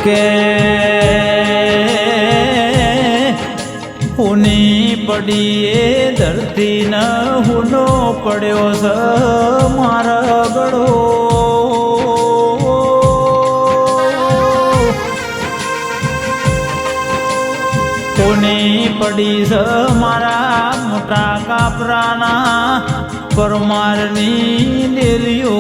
કે હુની પડી એ ધરતી ન હુનો પડ્યો છે મારા ગળો હુની પડી છે મારા મોટા કાપરાના પરમારની ડેલીઓ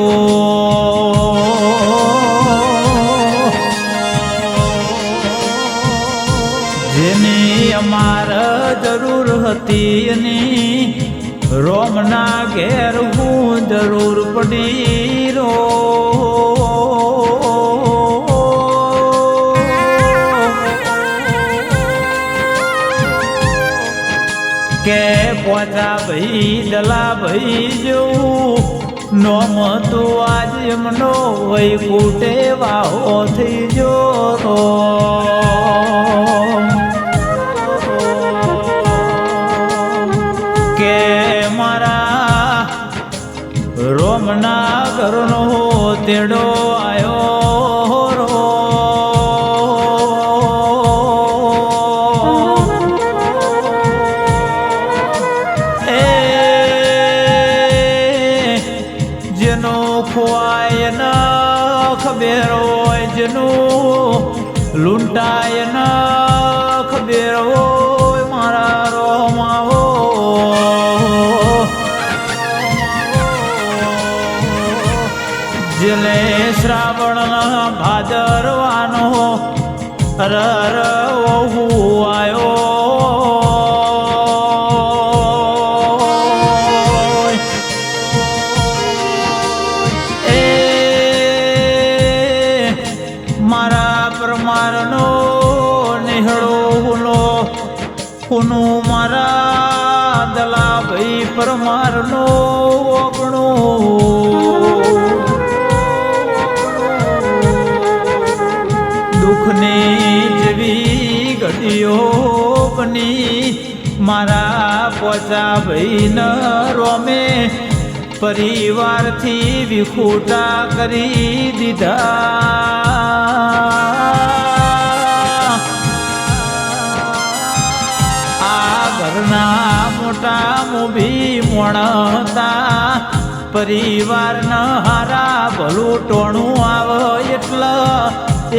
જેની અમાર જરૂર હતી એની રોમના ઘેર હું જરૂર પડી રો કે પોચા ભાઈ દલા ભાઈ જેવું નોમ તું આજ એમનો વૈકુટે વાહો થઈ જો કે મારા રોમના ઘરનો તેડો આયો રો જેનો ખોવાય ન ખબર હોય જેનું લૂંટાય ન ખબર હોય મારા રોમાવો જેલે શ્રાવણ ભાદરવાનો રર ઓહુ આયો પરમારનો નિહળો હુનો હુનું મારા દલા ભાઈ પરમારનો ઓગણો દુઃખની જેવી ઘડીઓ બની મારા પોચા ભાઈ ન રોમે પરિવારથી વિખૂટા કરી દીધા આ ઘરના મોટા મોભી મોણતા પરિવારના હારા ભલું ટોણું આવે એટલે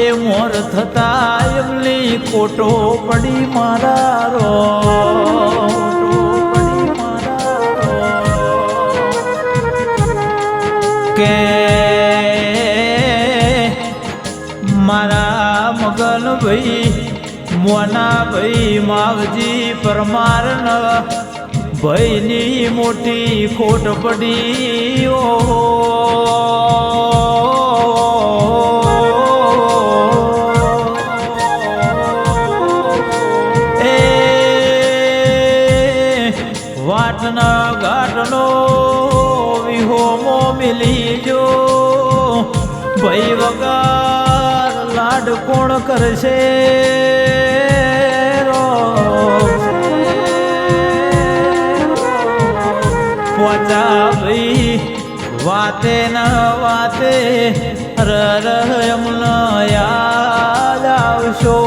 એ મોર થતા એમની કોટો પડી મારા રો કે મારા મગન ભાઈ મોના ભાઈ માવજી પરમારન ભાઈની મોટી ખોટ પડી ઓ એ વાટના ઘાટનો વિહોમો મિલી જો ભાઈ વગર લાડ કોણ કરશે પોચા ભાઈ વાતે ન વાતે રર એમને યાદ આવશો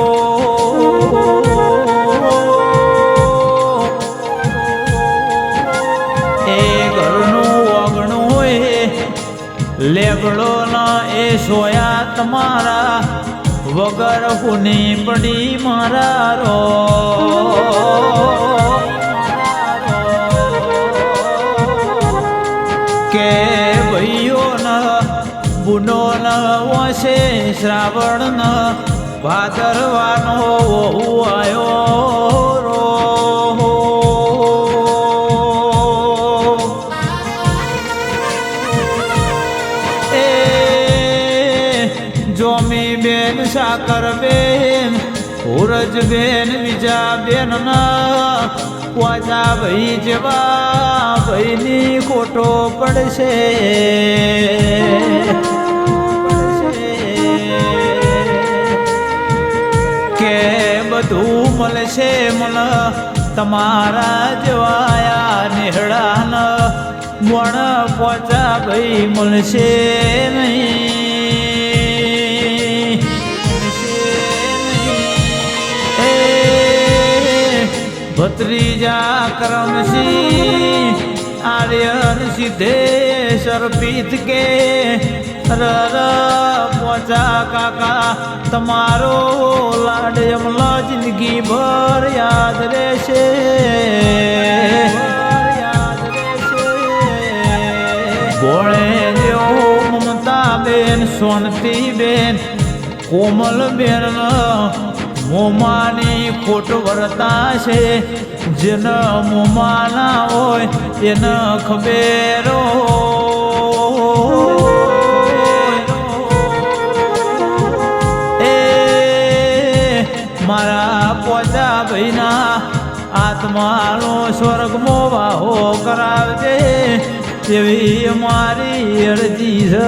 એ ઘરનું ઓગણું લેબડો ન એ સોયા તમારા વગર હુની પડી મારા રો કે ભાઈઓ ન બુનો ન વસે શ્રાવણ ન ભાદરવાનો આયો રો જોમી બેન સાકર બેન ઉરજ બેન બીજા બેન ના પોચા ભાઈ જેવા ભાઈની ખોટો પડશે કે બધું મળશે મને તમારા જવાયા નિહળાન મણ પોચા ભાઈ મળશે નહીં ભત્રીજા કરમસિંહ આર્યન સિદ્ધેશ્વર પીત કે રર પોચા કાકા તમારો લાડ અમલો જિંદગી ભર યાદ રહેશે. ભોળે જેવો મમતા બેન સોનતી બેન કોમલ બેન મોમાની ખોટ વર્તા છે. જેને મોમાં ના હોય એને ખબર એ મારા પોચા ભાઈના આત્માનો સ્વર્ગમાં વાહો કરાવજે એવી મારી અરજી છે.